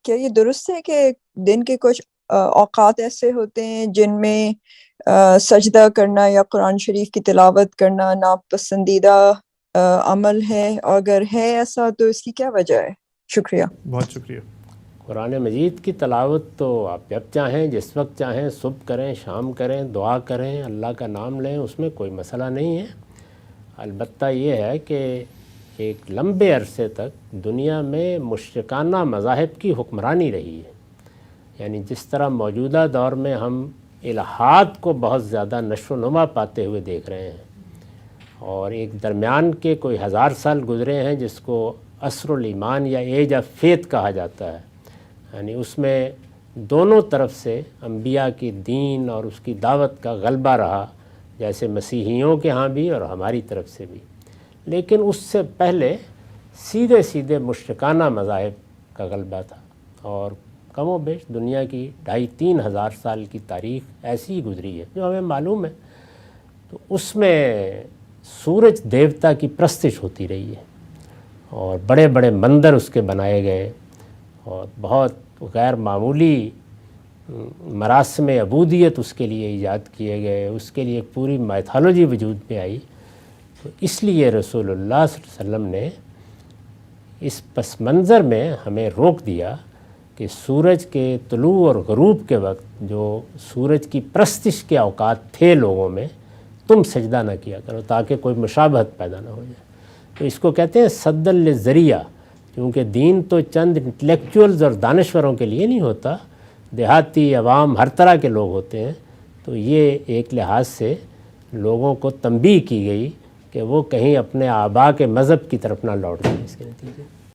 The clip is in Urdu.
کیا یہ درست ہے کہ دن کے کچھ اوقات ایسے ہوتے ہیں جن میں سجدہ کرنا یا قرآن شریف کی تلاوت کرنا ناپسندیدہ عمل ہے؟ اور اگر ہے ایسا تو اس کی کیا وجہ ہے؟ شکریہ۔ بہت شکریہ۔ قرآن مجید کی تلاوت تو آپ جب چاہیں، جس وقت چاہیں، صبح کریں، شام کریں، دعا کریں، اللہ کا نام لیں، اس میں کوئی مسئلہ نہیں ہے۔ البتہ یہ ہے کہ ایک لمبے عرصے تک دنیا میں مشرکانہ مذاہب کی حکمرانی رہی ہے، یعنی جس طرح موجودہ دور میں ہم الہات کو بہت زیادہ نشو و نما پاتے ہوئے دیکھ رہے ہیں، اور ایک درمیان کے کوئی 1000 سال گزرے ہیں جس کو عصر الایمان یا ایج آف فیتھ کہا جاتا ہے، یعنی اس میں دونوں طرف سے انبیاء کی دین اور اس کی دعوت کا غلبہ رہا، جیسے مسیحیوں کے ہاں بھی اور ہماری طرف سے بھی۔ لیکن اس سے پہلے سیدھے سیدھے مشرکانہ مذاہب کا غلبہ تھا، اور کم و بیش دنیا کی 2500 ہزار سال کی تاریخ ایسی ہی گزری ہے جو ہمیں معلوم ہے۔ تو اس میں سورج دیوتا کی پرستش ہوتی رہی ہے، اور بڑے بڑے مندر اس کے بنائے گئے، اور بہت غیر معمولی مراسم عبودیت اس کے لیے ایجاد کیے گئے، اس کے لیے ایک پوری میتھالوجی وجود میں آئی۔ تو اس لیے رسول اللہ صلی اللہ علیہ وسلم نے اس پس منظر میں ہمیں روک دیا کہ سورج کے طلوع اور غروب کے وقت جو سورج کی پرستش کے اوقات تھے لوگوں میں، تم سجدہ نہ کیا کرو تاکہ کوئی مشابہت پیدا نہ ہو جائے۔ تو اس کو کہتے ہیں صد للذریعہ، کیونکہ دین تو چند انٹلیکچوئلز اور دانشوروں کے لیے نہیں ہوتا، دیہاتی عوام ہر طرح کے لوگ ہوتے ہیں۔ تو یہ ایک لحاظ سے لوگوں کو تنبیہ کی گئی کہ وہ کہیں اپنے آباء کے مذہب کی طرف نہ لوٹ جائیں اس کے نتیجے۔